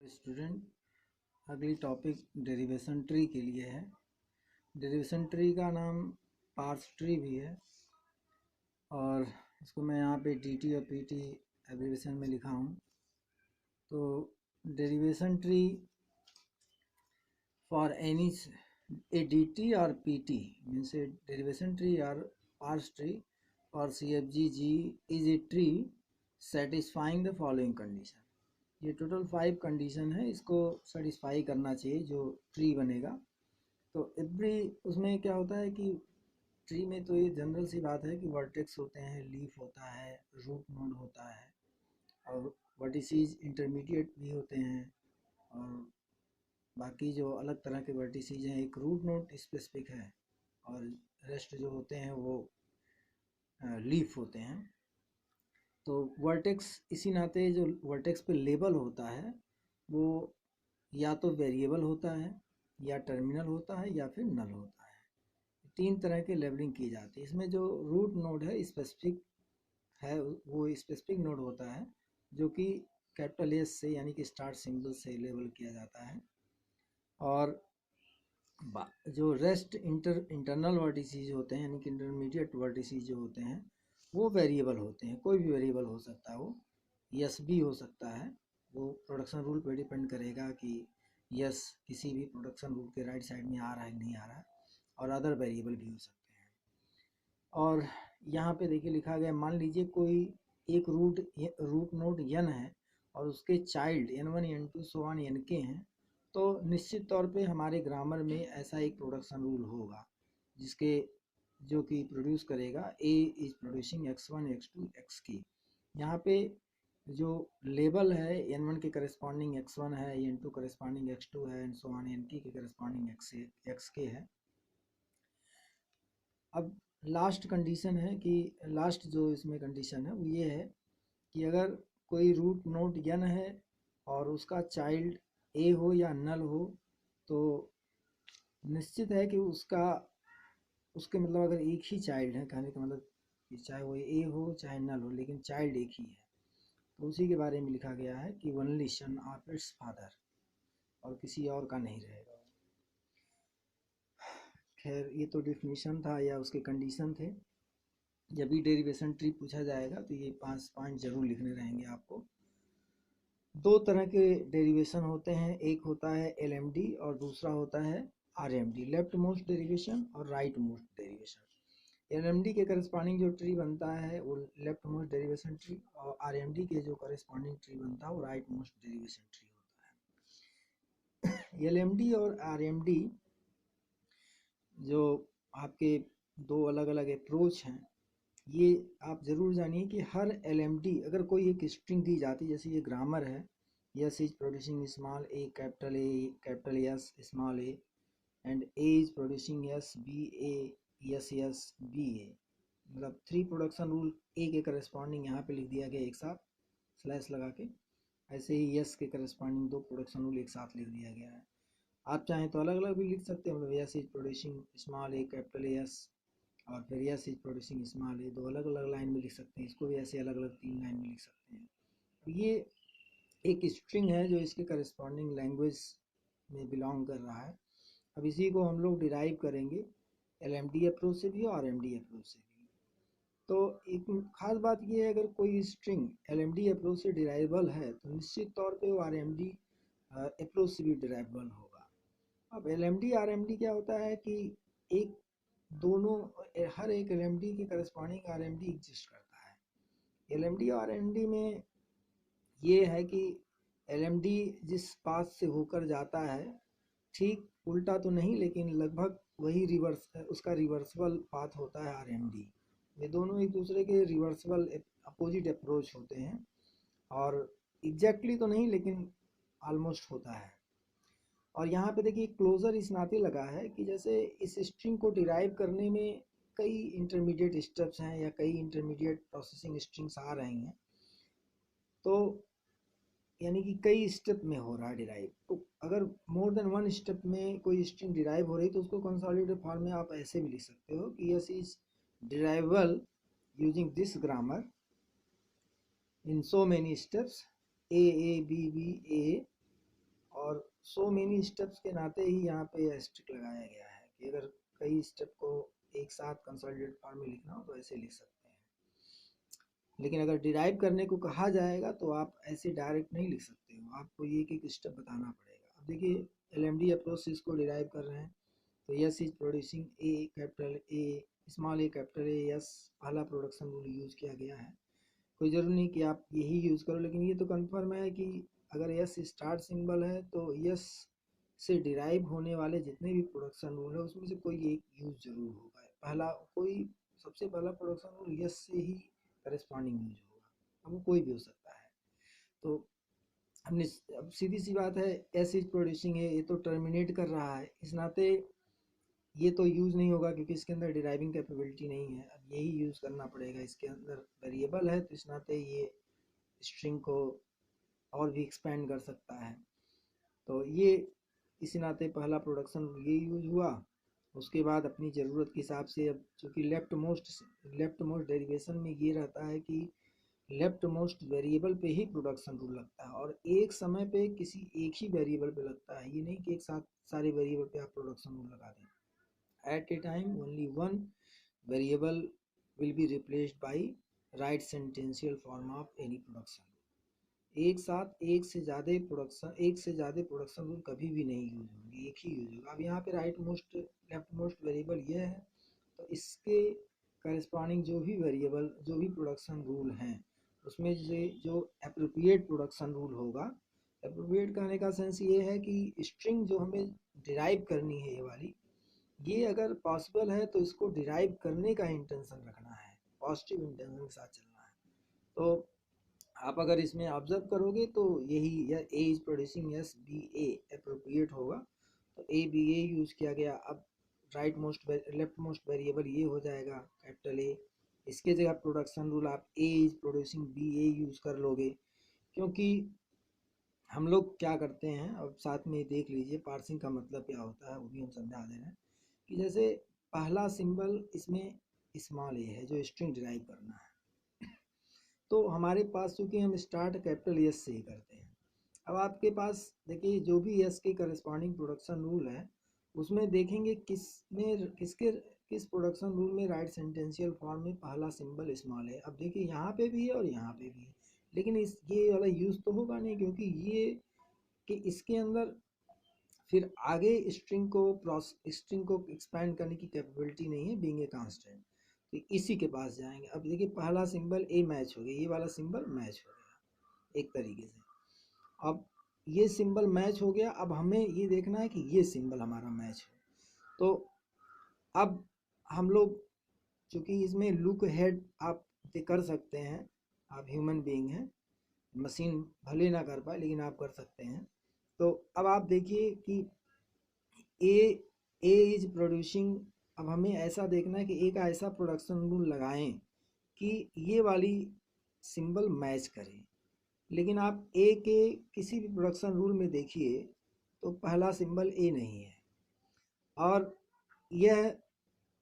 Student, अगली topic derivation tree के लिए है। डेरिवेशन ट्री का नाम पार्स ट्री भी है और इसको मैं यहाँ पे dt और pt एब्रीवेशन में लिखा हूँ। तो derivation tree for any A dt और pt मीन्स ए डेरिवेशन ट्री और पार्स ट्री और CFG is a tree satisfying the following condition. ये टोटल 5 कंडीशन है, इसको सेटिस्फाई करना चाहिए जो ट्री बनेगा। तो एवरी उसमें क्या होता है कि ट्री में तो ये जनरल सी बात है कि वर्टेक्स होते हैं, लीफ होता है, रूट नोड होता है और वर्टिसीज इंटरमीडिएट भी होते हैं और बाकी जो अलग तरह के वर्टिसीज हैं, एक रूट नोड स्पेसिफिक है और रेस्ट जो होते हैं वो लीफ होते हैं। तो वर्टेक्स इसी नाते जो वर्टेक्स पे लेबल होता है वो या तो वेरिएबल होता है या टर्मिनल होता है या फिर नल होता है। 3 तरह के लेबलिंग की जाती है। इसमें जो रूट नोड है स्पेसिफिक है, वो स्पेसिफिक नोड होता है जो कि कैपिटल एस से यानी कि स्टार्ट सिंबल से लेबल किया जाता है। और जो रेस्ट इंटरनल वर्टिसीज होते हैं यानी कि इंटरमीडिएट वर्टिसीज जो होते हैं वो वेरिएबल होते हैं। कोई भी वेरिएबल हो सकता है, वो यस भी हो सकता है। वो प्रोडक्शन रूल पे डिपेंड करेगा कि यस किसी भी प्रोडक्शन रूल के राइट साइड में आ रहा है नहीं आ रहा है, और अदर वेरिएबल भी हो सकते हैं। और यहाँ पे देखिए लिखा गया, मान लीजिए कोई एक रूट नोड n है और उसके child n1 n2 so on n के हैं, तो निश्चित तौर पे हमारे ग्रामर में ऐसा एक प्रोडक्शन रूल होगा जिसके जो कि प्रोड्यूस करेगा a is producing x1 x2 xk। यहाँ पे जो लेबल है n1 के करस्पॉन्डिंग x1 है, n2 करस्पॉन्डिंग x2 है, एंड सो ऑन nk के करस्पॉन्डिंग xk है। अब लास्ट कंडीशन है कि लास्ट जो इसमें कंडीशन है वो ये है कि अगर कोई रूट नोड n है और उसका चाइल्ड a हो या नल हो, तो निश्चित है कि उसके मतलब अगर एक ही चाइल्ड है, कहने का मतलब कि चाहे वो ए हो चाहे नल हो लेकिन चाइल्ड एक ही है, तो उसी के बारे में लिखा गया है कि only son of its father, और किसी और का नहीं रहेगा। खैर ये तो डिफिनीशन था या उसके कंडीशन थे। जब भी डेरिवेशन ट्री पूछा जाएगा तो ये 5 पॉइंट जरूर लिखने रहेंगे आपको। 2 तरह के डेरिवेशन होते हैं, एक होता है LMD और दूसरा होता है RMD, लेफ्ट मोस्ट डेरिवेशन और राइट मोस्ट डेरिवेशन। LMD के करस्पॉन्डिंग जो ट्री बनता है वो लेफ्ट मोस्ट डेरिवेशन ट्री, और RMD के जो करस्पॉन्डिंग ट्री बनता है वो राइट मोस्ट डेरिवेशन ट्री होता है। LMD और RMD जो आपके 2 अलग अलग अप्रोच हैं, ये आप ज़रूर जानिए कि हर LMD अगर कोई एक स्ट्रिंग दी जाती है, जैसे ये ग्रामर है, S is producing small A capital S small A, and A is producing S B A S S B A, मतलब 3 प्रोडक्शन रूल ए के करस्पॉन्डिंग यहाँ पे लिख दिया गया एक साथ स्लैश लगा के। ऐसे ही यस के करस्पॉन्डिंग 2 प्रोडक्शन रूल एक साथ लिख दिया गया है। आप चाहें तो अलग अलग भी लिख सकते हैं, मतलब yes is producing small A capital S और फिर यस इज प्रोड्यूसिंग स्मॉल ए, 2 अलग अलग लाइन में लिख सकते हैं। इसको भी ऐसे अलग अलग 3 लाइन में लिख सकते हैं। तो ये एक स्ट्रिंग है जो इसके करस्पॉन्डिंग लैंग्वेज में बिलोंग कर रहा है। अब इसी को हम लोग डिराइव करेंगे LMD अप्रोच से भी और RMD अप्रोच से भी। तो एक खास बात ये है, अगर कोई स्ट्रिंग LMD अप्रोच से डिराइवेबल है तो निश्चित तौर पे वो RMD अप्रोच से भी डिराइवेबल होगा। अब LMD RMD क्या होता है कि एक दोनों हर एक LMD के करस्पॉन्डिंग RMD एग्जिस्ट करता है। LMD और RMD में ये है कि LMD जिस पाथ से होकर जाता है, ठीक उल्टा तो नहीं लेकिन लगभग वही रिवर्स उसका रिवर्सिबल पाथ होता है RMD। ये दोनों एक दूसरे के रिवर्सिबल अपोजिट अप्रोच होते हैं, और एग्जैक्टली तो नहीं लेकिन ऑलमोस्ट होता है। और यहाँ पे देखिए क्लोजर इस नाते लगा है कि जैसे इस स्ट्रिंग को डिराइव करने में कई इंटरमीडिएट स्टेप्स हैं या कई इंटरमीडिएट प्रोसेसिंग स्ट्रिंग्स आ रही हैं, तो यानी कि कई स्टेप में हो रहा है डिराइव। तो अगर मोर देन 1 स्टेप में कोई स्ट्रिंग डिराइव हो रही तो उसको कंसोलिडेटेड फॉर्म में आप ऐसे भी लिख सकते हो कि S is derivable using this grammar in so many steps A A B B A so many steps के नाते ही यहाँ पे एस्ट्रिक लगाया गया है कि अगर कई स्टेप को एक साथ कंसोलिडेटेड फॉर्म में लिखना हो तो ऐसे लिख सकते हैं। लेकिन अगर डिराइव करने को कहा जाएगा तो आप ऐसे डायरेक्ट नहीं लिख सकते हो, आपको ये एक स्टेप बताना पड़ेगा। अब देखिए LMD अप्रोच से इसको डिराइव कर रहे हैं तो yes is producing A capital A small A capital A yes, पहला प्रोडक्शन रूल यूज़ किया गया है। कोई ज़रूरी नहीं कि आप यही यूज़ करो, लेकिन ये तो कंफर्म है कि अगर यस स्टार्ट सिंबल है तो यस से डिराइव होने वाले जितने भी प्रोडक्शन रूल है उसमें से कोई एक यूज़ जरूर होगा। पहला कोई सबसे पहला प्रोडक्शन रूल यस से ही करस्पॉन्डिंग यूज होगा, अब वो कोई भी हो सकता है। तो हमने अब सीधी सी बात है, एस इज प्रोड्यूसिंग है, ये तो टर्मिनेट कर रहा है, इस नाते ये तो यूज़ नहीं होगा क्योंकि इसके अंदर डिराइविंग कैपेबिलिटी नहीं है। अब यही यूज़ करना पड़ेगा, इसके अंदर वेरिएबल है तो इस नाते ये स्ट्रिंग को और भी एक्सपेंड कर सकता है। तो ये इसी नाते पहला प्रोडक्शन ये यूज हुआ। उसके बाद अपनी ज़रूरत के हिसाब से, अब चूँकि लेफ्ट मोस्ट डेरिवेशन में ये रहता है कि लेफ्ट मोस्ट वेरिएबल पे ही प्रोडक्शन रूल लगता है और एक समय पे किसी एक ही वेरिएबल पे लगता है, ये नहीं कि एक साथ सारे वेरिएबल पे आप प्रोडक्शन रूल लगा दें। At a time only one variable will be replaced by right sentential form of any production। एक साथ एक से ज़्यादा प्रोडक्शन रूल कभी भी नहीं यूज होंगे, एक ही यूज होगा। अब यहाँ पे right most left most variable ये है तो इसके करस्पॉन्डिंग जो भी वेरिएबल जो भी प्रोडक्शन रूल हैं उसमें से जो अप्रोप्रिएट प्रोडक्शन रूल होगा, अप्रोप्रिएट कहने का सेंस ये है कि स्ट्रिंग जो हमें डिराइव करनी है ये वाली, ये अगर पॉसिबल है तो इसको डिराइव करने का इंटेंशन रखना है, पॉजिटिव इंटेंशन के साथ चलना है। तो आप अगर इसमें ऑब्जर्व करोगे तो यही A is producing S B A appropriate होगा, तो ए बी ए यूज़ किया गया। अब right most left most variable ये हो जाएगा कैपिटल ए, इसके जगह प्रोडक्शन रूल आप A is producing B A use कर लोगे। क्योंकि हम लोग क्या करते हैं, अब साथ में देख लीजिए पार्सिंग का मतलब क्या होता है वो भी हम समझा दे रहे हैं कि जैसे पहला सिंबल इसमें स्मॉल ए है जो स्ट्रिंग डिराइव करना है, तो हमारे पास चूँकि हम स्टार्ट कैपिटल एस से ही करते हैं। अब आपके पास देखिए जो भी एस के करस्पॉन्डिंग प्रोडक्शन रूल है उसमें देखेंगे किस प्रोडक्शन रूल में राइट सेंटेंशियल फॉर्म में पहला सिंबल स्मॉल है। अब देखिए यहाँ पे भी है और यहाँ पे भी है, लेकिन ये वाला यूज़ तो होगा नहीं क्योंकि ये कि इसके अंदर फिर आगे स्ट्रिंग को एक्सपैंड करने की कैपेबिलिटी नहीं है बीइंग ए कांस्टेंट, तो इसी के पास जाएंगे। अब देखिए पहला सिंबल ए मैच हो गया, ये वाला सिंबल मैच हो गया एक तरीके से। अब ये सिंबल मैच हो गया, अब हमें ये देखना है कि ये सिंबल हमारा मैच हो। तो अब हम लोग चूँकि इसमें लुक हेड आप कर सकते हैं, आप ह्यूमन बीइंग हैं, मशीन भले ना कर पाए लेकिन आप कर सकते हैं। तो अब आप देखिए कि ए इज प्रोड्यूसिंग, अब हमें ऐसा देखना है कि एक ऐसा प्रोडक्शन रूल लगाएं कि ये वाली सिंबल मैच करे। लेकिन आप ए के किसी भी प्रोडक्शन रूल में देखिए तो पहला सिंबल ए नहीं है, और यह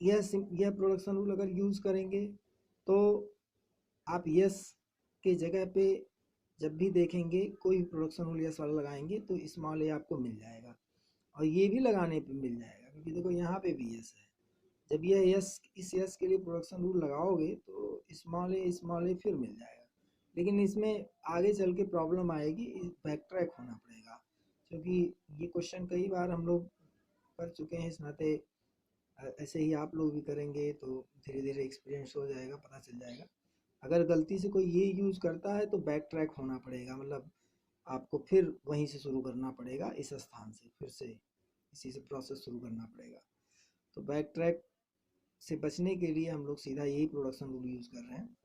प्रोडक्शन रूल अगर यूज़ करेंगे तो आप यस के जगह पे जब भी देखेंगे कोई प्रोडक्शन रूल यस वाला लगाएंगे तो स्मॉल ए आपको मिल जाएगा, और ये भी लगाने पे मिल जाएगा क्योंकि देखो यहाँ पे भी यस है। जब यह यस इस यस के लिए प्रोडक्शन रूल लगाओगे तो स्मॉल ए फिर मिल जाएगा। लेकिन इसमें आगे चल के प्रॉब्लम आएगी, बैक ट्रैक होना पड़ेगा क्योंकि ये क्वेश्चन कई बार हम लोग कर चुके हैं, इस नाते ऐसे ही आप लोग भी करेंगे तो धीरे धीरे एक्सपीरियंस हो जाएगा, पता चल जाएगा। अगर गलती से कोई ये यूज़ करता है तो बैक ट्रैक होना पड़ेगा, मतलब आपको फिर वहीं से शुरू करना पड़ेगा, इस स्थान से फिर से इसी से प्रोसेस शुरू करना पड़ेगा। तो बैक ट्रैक से बचने के लिए हम लोग सीधा यही प्रोडक्शन रूल यूज़ कर रहे हैं।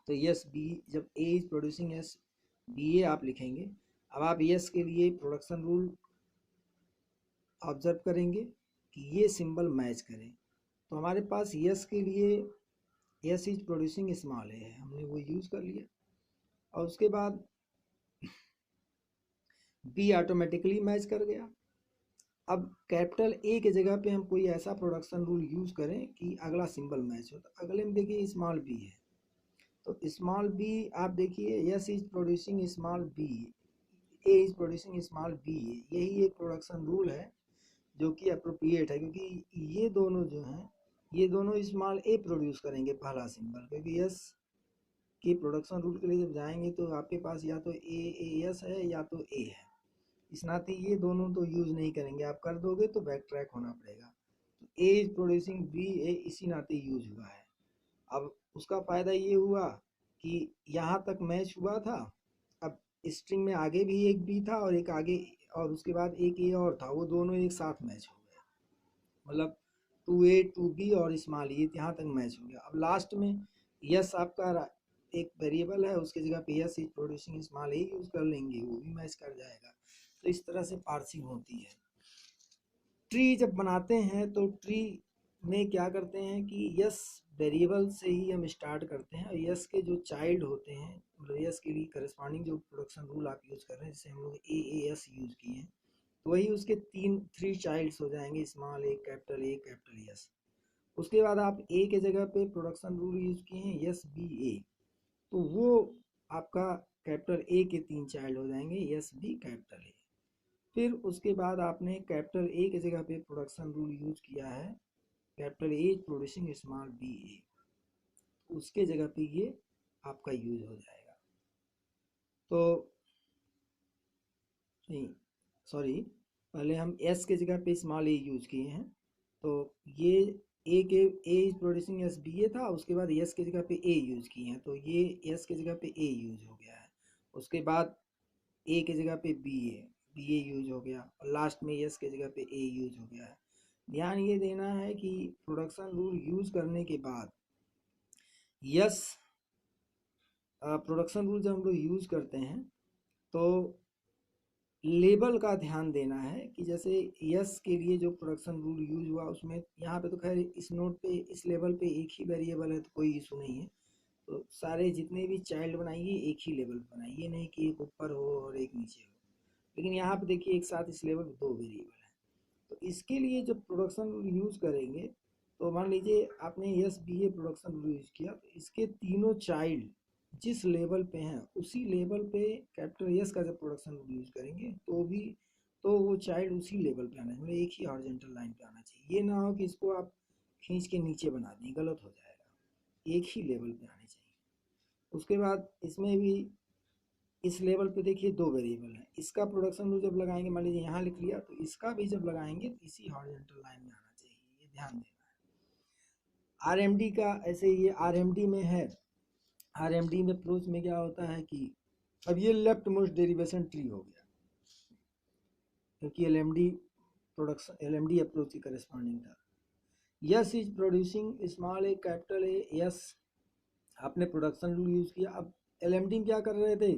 तो यस बी, जब ए इज प्रोड्यूसिंग यस बी ए आप लिखेंगे। अब आप यस के लिए प्रोडक्शन रूल ऑब्जर्व करेंगे कि ये सिंबल मैच करें, तो हमारे पास यस के लिए यस इज प्रोड्यूसिंग स्मॉल ए है, हमने वो यूज़ कर लिया। और उसके बाद बी ऑटोमेटिकली मैच कर गया। अब कैपिटल ए के जगह पे हम कोई ऐसा प्रोडक्शन रूल यूज़ करें कि अगला सिंबल मैच हो, तो अगले में देखिए स्मॉल बी है, तो स्मॉल बी आप देखिए S is producing small B, A is producing small B A, यही एक प्रोडक्शन रूल है जो कि अप्रोप्रिएट है, क्योंकि ये दोनों जो हैं ये दोनों स्मॉल ए प्रोड्यूस करेंगे पहला सिंबल, क्योंकि यस के प्रोडक्शन रूल के लिए जब जाएंगे तो आपके पास या तो ए एस है या तो ए है, इस नाते ये दोनों तो यूज़ नहीं करेंगे, आप कर दोगे तो बैक ट्रैक होना पड़ेगा। तो ए इज प्रोड्यूसिंग बी ए इसी नाते यूज हुआ है। अब उसका फ़ायदा ये हुआ कि यहाँ तक मैच हुआ था, अब स्ट्रिंग में आगे भी एक बी था और एक आगे और उसके बाद एक ए और था, वो दोनों एक साथ मैच हो गए, मतलब 2A 2B और स्मॉल ये यहाँ तक मैच हो गया। अब लास्ट में यस आपका एक वेरिएबल है, उसकी जगह पे yes is producing small A use कर लेंगे, वो भी मैच कर जाएगा। तो इस तरह से पार्सिंग होती है। ट्री जब बनाते हैं तो ट्री में क्या करते हैं कि यस वेरिएबल से ही हम स्टार्ट करते हैं और यस के जो चाइल्ड होते हैं, मतलब यस के लिए करस्पॉन्डिंग जो प्रोडक्शन रूल आप यूज़ कर रहे हैं, जैसे हम लोग ए एस यूज़ किए हैं, तो वही उसके 3 चाइल्ड्स हो जाएंगे, स्मॉल ए कैपिटल एस। उसके बाद आप ए के जगह पे प्रोडक्शन रूल यूज़ किए हैं यस बी ए, तो वो आपका कैपिटल ए के 3 चाइल्ड हो जाएंगे यस बी कैपिटल ए। फिर उसके बाद आपने कैपिटल ए की जगह पे प्रोडक्शन रूल यूज किया है capital A producing small B A, उसके जगह पे ये आपका यूज हो जाएगा। तो नहीं सॉरी, पहले हम एस के जगह पे स्मॉल ए यूज किए हैं, तो ये ए के ए इज प्रोड्यूसिंग एस बी ए था, उसके बाद एस के जगह पे ए यूज किए हैं, तो ये एस के जगह पे ए यूज हो गया है। उसके बाद ए के जगह पे बी ए यूज हो गया और लास्ट में यस के जगह पे ए यूज हो गया है। ध्यान ये देना है कि प्रोडक्शन रूल यूज करने के बाद यस प्रोडक्शन रूल जब हम लोग यूज करते हैं तो लेबल का ध्यान देना है कि जैसे यस के लिए जो प्रोडक्शन रूल यूज हुआ उसमें यहाँ पे तो खैर इस नोट पे इस लेवल पे एक ही वेरिएबल है तो कोई इशू नहीं है, तो सारे जितने भी चाइल्ड बनाइए एक ही लेवल पर बनाइए, नहीं कि एक ऊपर हो और एक नीचे हो। लेकिन यहाँ पे देखिए एक साथ इस लेवल पे 2 वेरिएबल है, तो इसके लिए जब प्रोडक्शन रूल यूज़ करेंगे तो मान लीजिए आपने एस बी ए प्रोडक्शन रूल यूज़ किया, तो इसके तीनों चाइल्ड जिस लेवल पे हैं उसी लेवल पे कैपिटल एस का जब प्रोडक्शन रूल यूज़ करेंगे तो वो चाइल्ड उसी लेवल पे आना चाहिए, मतलब एक ही हॉरिजॉन्टल लाइन पे आना चाहिए। ये ना हो कि इसको आप खींच के नीचे बना दें, गलत हो जाएगा, एक ही लेवल पे आने चाहिए। उसके बाद इसमें भी इस लेवल पे देखिए 2 वेरिएबल हैं, इसका प्रोडक्शन रूल जब लगाएंगे, मान लीजिए यहाँ लिख लिया, तो इसका भी जब लगाएंगे तो इसी हॉरिजॉन्टल लाइन में आना चाहिए, ये ध्यान देना है। आरएमडी का ऐसे ये आरएमडी में है, आरएमडी में अप्रोच में क्या होता है कि अब ये लेफ्ट मोस्ट डेरिवेशन ट्री हो गया, क्योंकि एलएमडी प्रोडक्शन एलएमडी अप्रोच की करस्पॉन्डिंग था। Yes is producing small A capital A yes, आपने प्रोडक्शन रूल यूज़ किया। अब एलएमडी में क्या कर रहे थे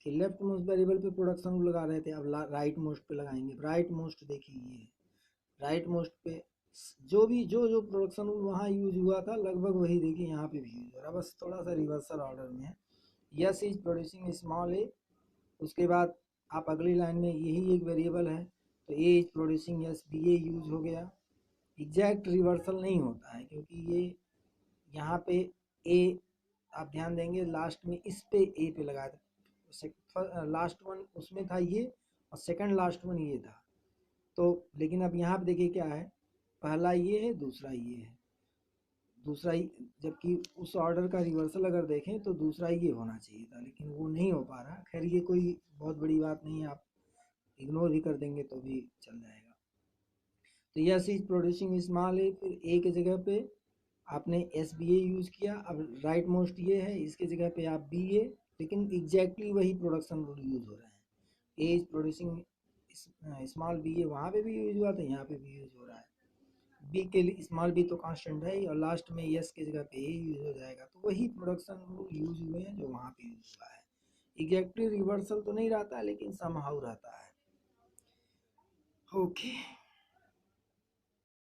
कि लेफ्ट मोस्ट वेरिएबल पे प्रोडक्शन रूल लगा रहे थे, अब राइट मोस्ट पे लगाएंगे। राइट मोस्ट देखिए ये राइट मोस्ट पे जो प्रोडक्शन रूल वहाँ यूज हुआ था लगभग वही देखिए यहाँ पे भी यूज हो रहा है, बस थोड़ा सा रिवर्सल ऑर्डर में है। यस इज प्रोड्यूसिंग स्मॉल ए, उसके बाद आप अगली लाइन में यही एक वेरिएबल है तो A is producing S B A use हो गया। एग्जैक्ट रिवर्सल नहीं होता है क्योंकि ये यहाँ पे ए आप ध्यान देंगे लास्ट में इस पे ए पे लगाया था, लास्ट वन उसमें था ये और सेकंड लास्ट वन ये था, तो लेकिन अब यहाँ पे देखिए क्या है, पहला ये है दूसरा ये है, दूसरा ही, जबकि उस ऑर्डर का रिवर्सल अगर देखें तो दूसरा ये होना चाहिए था, लेकिन वो नहीं हो पा रहा। खैर ये कोई बहुत बड़ी बात नहीं है, आप इग्नोर भी कर देंगे तो भी चल जाएगा। तो यस इज प्रोड्यूसिंग स्मॉल ए, फिर ए के जगह पे आपने एस बी ए यूज़ किया, अब राइट मोस्ट ये है इसके जगह पे आप बी ए, लेकिन एग्जैक्टली वही प्रोडक्शन रूल यूज़ हो रहे हैं। ए इज प्रोड्यूसिंग स्मॉल बी ए वहाँ पे भी यूज़ हुआ था, यहाँ पे भी यूज़ हो रहा है। बी के लिए स्मॉल बी तो कांस्टेंट है ही, और लास्ट में यस के जगह पे ए यूज़ हो जाएगा, तो वही प्रोडक्शन रूल यूज़ हुए हैं जो वहाँ पे यूज़ हुआ है। एग्जैक्टली रिवर्सल तो नहीं रहता है लेकिन समहाउ रहता है। ओके।